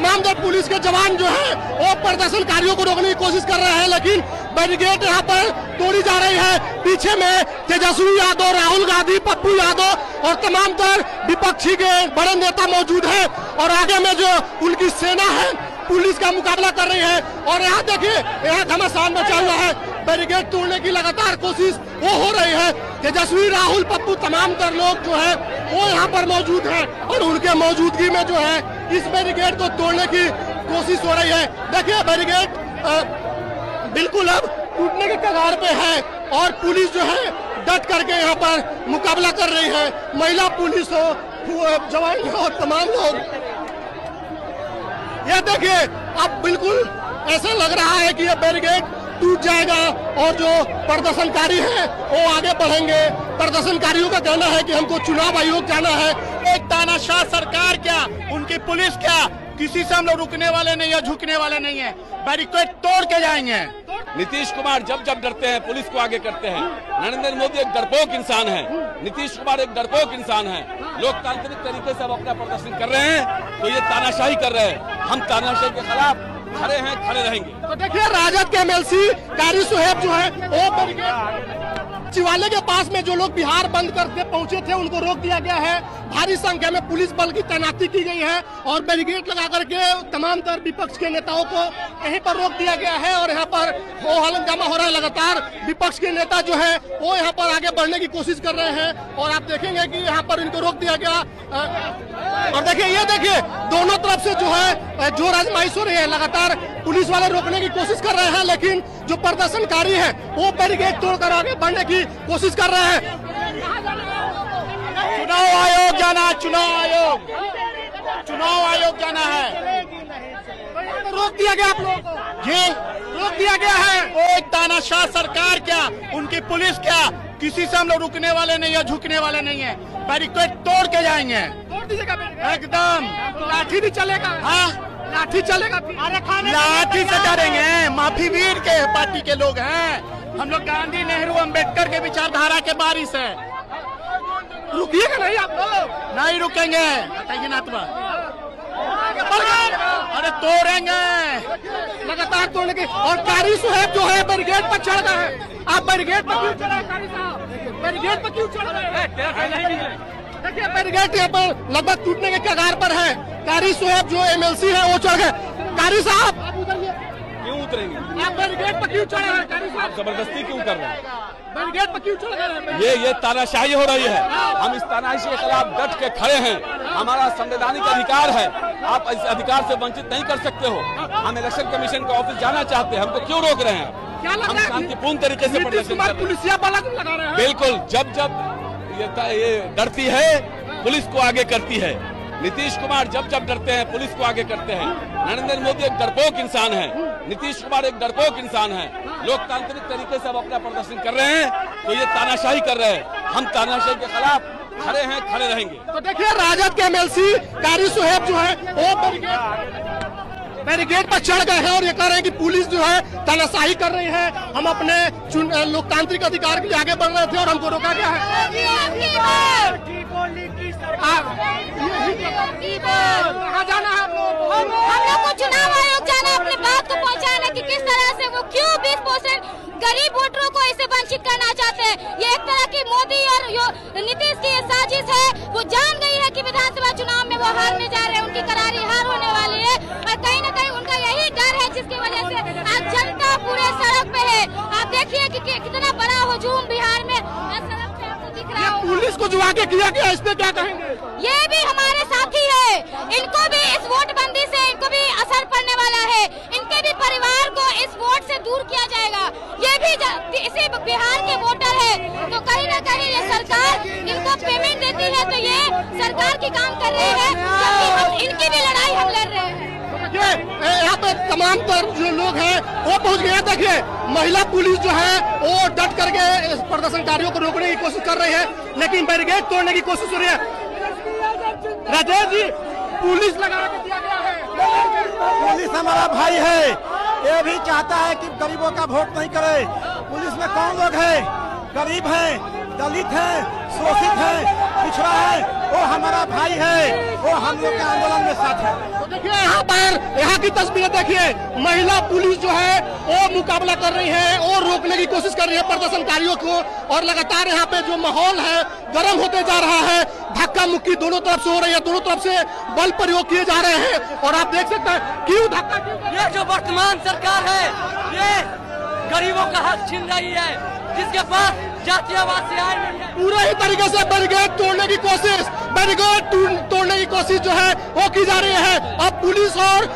तमाम दर पुलिस के जवान जो है वो प्रदर्शनकारियों को रोकने की कोशिश कर रहे हैं, लेकिन बैरिकेड यहाँ पर तोड़ी जा रही है। पीछे में तेजस्वी यादव, राहुल गांधी, पप्पू यादव और तमाम तर विपक्षी के बड़े नेता मौजूद हैं और आगे में जो उनकी सेना है पुलिस का मुकाबला कर रही है। और यहाँ देखिए, यहाँ घमासान मचा हुआ है। बैरिकेड तोड़ने की लगातार कोशिश वो हो रही है। तेजस्वी, राहुल, पप्पू तमाम तर लोग जो है वो यहाँ पर मौजूद हैं और उनके मौजूदगी में जो है इस बैरिकेड को तोड़ने की कोशिश हो रही है। देखिए, बैरिकेड बिल्कुल अब टूटने के कगार पे है और पुलिस जो है डट करके यहाँ पर मुकाबला कर रही है। महिला पुलिस हो, जवान हो, तमाम लोग। ये देखिए, अब बिल्कुल ऐसा लग रहा है कि ये बैरिकेड टूट जाएगा और जो प्रदर्शनकारी हैं वो आगे बढ़ेंगे। प्रदर्शनकारियों का कहना है कि हमको चुनाव आयोग जाना है। एक तानाशाह सरकार क्या, उनकी पुलिस क्या, किसी से हम लोग रुकने वाले नहीं है, झुकने वाले नहीं है। बैरिकेड तोड़ के जाएंगे। नीतीश कुमार जब जब डरते हैं पुलिस को आगे करते हैं। नरेंद्र मोदी एक डरपोक इंसान है, नीतीश कुमार एक डरपोक इंसान है। लोकतांत्रिक तरीके से अब अपना प्रदर्शन कर रहे हैं तो ये तानाशाही कर रहे हैं। हम तानाशाही के खिलाफ खड़े हैं, खड़े रहेंगे। तो देखिए, राजद के एमएलसी कारी सुहेब जो है वो बैरिकेड शिवालय के पास में जो लोग बिहार बंद करके पहुंचे थे उनको रोक दिया गया है। भारी संख्या में पुलिस बल की तैनाती की गई है और बैरिकेड लगा करके तमाम तर विपक्ष के नेताओं को यहीं पर रोक दिया गया है और यहाँ पर वो हंगामा हो रहा है। लगातार विपक्ष के नेता जो है वो यहाँ पर आगे बढ़ने की कोशिश कर रहे हैं और आप देखेंगे कि यहाँ पर इनको रोक दिया गया। और देखिए, ये देखिए, दोनों तरफ से जो है जोर आजमाइश हो रही है। लगातार पुलिस वाले रोकने की कोशिश कर रहे हैं, लेकिन जो प्रदर्शनकारी है वो बैरिकेड तोड़कर आगे बढ़ने की कोशिश कर रहे हैं। चुनाव आयोग जाना, चुनाव आयोग जाना है। तो रोक दिया गया आप लोगों को? जी, रोक दिया गया है। वो एक तानाशाह सरकार क्या, उनकी पुलिस क्या, किसी से हम लोग रुकने वाले नहीं है, झुकने वाले नहीं है। बैरिकेड तोड़ के जाएंगे। तोड़ दीजिएगा एकदम। लाठी भी चलेगा? हाँ, लाठी चलेगा। लाठी से डरेंगे। माफी वीर के पार्टी के लोग हैं हम लोग। गांधी, नेहरू, अंबेडकर के विचारधारा के बारिश है। रुकिएगा नहीं आप लोग? नहीं रुकेंगे। बताइए ना तुम्हारा। अरे तोड़ेंगे, लगातार तोड़ने के। और कारी सुहेब जो है बैरिकेड पर चढ़ गए हैं। आप बैरिकेड पर क्यों चढ़े कारी साहब? बैरिकेड पर क्यों चढ़ गए? देखिए, बैरिकेड यहाँ पर लगभग टूटने के कगार पर है। कारी सुहेब जो एमएलसी है वो चढ़ गए। कारी साहब क्यों उतरेंगे? आप बैरिकेड पर क्यों चढ़े हैं? कारी साहब जबरदस्ती क्यों कर रहे हैं? बैरिकेड पर क्यों चढ़ गए? ये तानाशाही हो रही है। हम इस तानाशाही के खिलाफ डट के खड़े हैं। हमारा संवैधानिक अधिकार है, आप इस अधिकार से वंचित नहीं कर सकते हो। हम इलेक्शन कमीशन का ऑफिस जाना चाहते हैं, हमको क्यों रोक रहे हैं? हम शांतिपूर्ण तरीके से प्रदर्शन कर रहे हैं। पुलिसिया बल लगा रहे हैं। बिल्कुल, जब जब ये डरती है पुलिस को आगे करती है। नीतीश कुमार जब जब डरते हैं पुलिस को आगे करते हैं। नरेंद्र मोदी एक डरपोक इंसान है, नीतीश कुमार एक डरपोक इंसान है। लोकतांत्रिक तरीके से अब अपना प्रदर्शन कर रहे हैं तो ये तानाशाही कर रहे हैं। हम तानाशाही के खिलाफ खड़े हैं, खड़े रहेंगे। तो देखिए, राजद के एमएलसी कारी सुहेब जो है वो बैरिकेड पर चढ़ गए हैं और ये कह रहे हैं कि पुलिस जो है तानाशाही कर रही है। हम अपने लोकतांत्रिक अधिकार के लिए आगे बढ़ रहे थे और हमको रोका गया है। कहाँ जाना है? हम लोग को चुनाव आयोग जाना, अपने बात को पहुंचाना कि किस तरह से वो क्यों 20% गरीब वोटरों को इसे वंचित करना चाहते हैं। ये एक तरह की मोदी और नीतीश की साजिश है। वो जान गई है कि विधानसभा चुनाव में वो हारने जा रहे हैं, उनकी करारी हार होने वाली है और कहीं न कहीं उनका यही डर है जिसकी वजह से आज जनता पूरे सड़क पे है। आप देखिए कि कितना बड़ा हुजूम बिहार में सड़क पे आपको दिख रहा है। पुलिस को जो आगे किया गया इस पे क्या कहेंगे? ये भी हमारे साथी है, इनको भी इस वोटबंदी से इनको भी असर पड़ने वाला है। इनके भी परिवार को इस वोट से दूर किया जाएगा। ये भी इसी बिहार के वोटर है तो कहीं न कहीं ये सरकार इनको पेमेंट देती है तो ये सरकार की काम कर रहे हैं, जबकि इनकी भी लड़ाई हम लड़ रहे हैं। यहाँ पे तमाम तर जो लोग हैं वो पहुँच गए। देखिए, महिला पुलिस जो है वो डट करके प्रदर्शनकारियों को रोकने की कोशिश कर रही है, लेकिन बैरिकेड तोड़ने की कोशिश हो रही है। राजेश जी, पुलिस लगा के दिया गया है। पुलिस हमारा भाई है, ये भी चाहता है कि गरीबों का वोट नहीं करे। पुलिस में कौन लोग हैं? गरीब हैं, दलित हैं, शोषित हैं, पिछड़ा है वो हमारा भाई है, वो हम लोग के आंदोलन में साथ है। तो देखिए यहाँ पर यहाँ की तस्वीरें देखिए, महिला पुलिस जो है वो मुकाबला कर रही है और रोकने की कोशिश कर रही है प्रदर्शनकारियों को, और लगातार यहाँ पे जो माहौल है गर्म होते जा रहा है। धक्का मुक्की दोनों तरफ से हो रही है, दोनों तरफ से बल प्रयोग किए जा रहे हैं, और आप देख सकते हैं क्यों धक्का। ये जो वर्तमान सरकार है ये गरीबों का हक छीन रही है, जिसके पास जातीयवाद से आए नहीं है। पूरे ही तरीके से बैरिकेड तोड़ने की कोशिश, बैरिकेड तोड़ने की कोशिश जो है वो की जा रही है। अब पुलिस और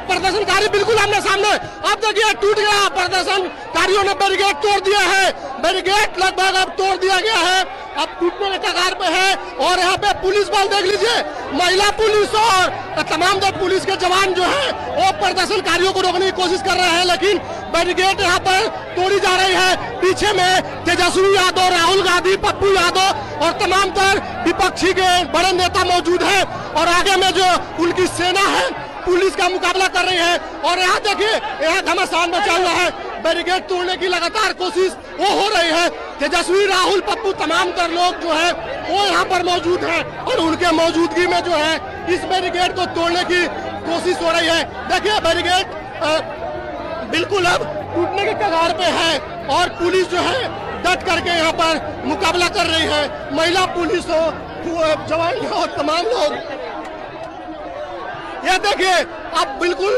प्रदर्शनकारी बिल्कुल आमने सामने। अब देखिए टूट गया, प्रदर्शनकारियों ने बैरिकेड तोड़ दिया है, बैरिकेड लगभग अब तोड़ दिया गया है, अब टूटने के कगार पे है। और यहाँ पे पुलिस बल देख लीजिए, महिला पुलिस और तमाम पुलिस के जवान जो है वो प्रदर्शनकारियों को रोकने की कोशिश कर रहे हैं, लेकिन बैरिकेड यहाँ पर तोड़ी जा रही है। पीछे में तेजस्वी यादव, राहुल गांधी, पप्पू यादव और तमाम तर विपक्षी के बड़े नेता मौजूद है, और आगे में जो उनकी सेना है पुलिस का मुकाबला कर रही है। और यहाँ देखिए यहाँ घमासान मचा हुआ है, बैरिकेड तोड़ने की लगातार कोशिश वो हो रही है। तेजस्वी, राहुल, पप्पू तमाम तर लोग जो है वो यहाँ पर मौजूद है, और उनके मौजूदगी में जो है इस बैरिकेड को तोड़ने की कोशिश हो रही है। देखिए बैरिकेड बिल्कुल अब टूटने के कगार पे है, और पुलिस जो है डट करके यहाँ पर मुकाबला कर रही है। महिला पुलिस हो, जवान हो, तमाम लोग। ये देखिए अब बिल्कुल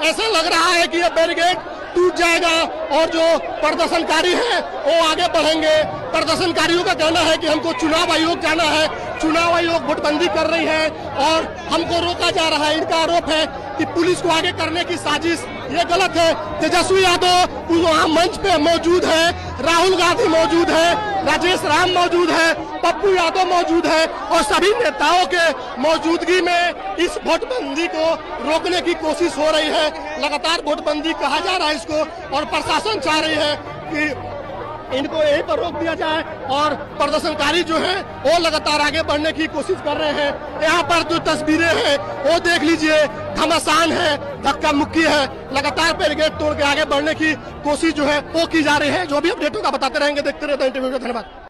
ऐसा लग रहा है कि ये बैरिकेड टूट जाएगा और जो प्रदर्शनकारी हैं वो आगे बढ़ेंगे। प्रदर्शनकारियों का कहना है कि हमको चुनाव आयोग जाना है, चुनाव आयोग वोटबंदी कर रही है और हमको रोका जा रहा है। इनका आरोप है कि पुलिस को आगे करने की साजिश, ये गलत है। तेजस्वी यादव वहाँ मंच पे मौजूद है, राहुल गांधी मौजूद है, राजेश राम मौजूद है, पप्पू यादव मौजूद है, और सभी नेताओं के मौजूदगी में इस वोटबंदी को रोकने की कोशिश हो रही है। लगातार वोटबंदी कहा जा रहा है इसको, और प्रशासन चाह रही है कि इनको यहीं पर रोक दिया जाए, और प्रदर्शनकारी जो है वो लगातार आगे बढ़ने की कोशिश कर रहे हैं। यहाँ पर जो तस्वीरें हैं वो देख लीजिए, घमासान है, धक्का मुक्की है, लगातार बैरिकेड तोड़ के आगे बढ़ने की कोशिश जो है वो की जा रही है। जो भी अपडेटों का बताते रहेंगे, देखते रहते हैं इंटरव्यू। धन्यवाद।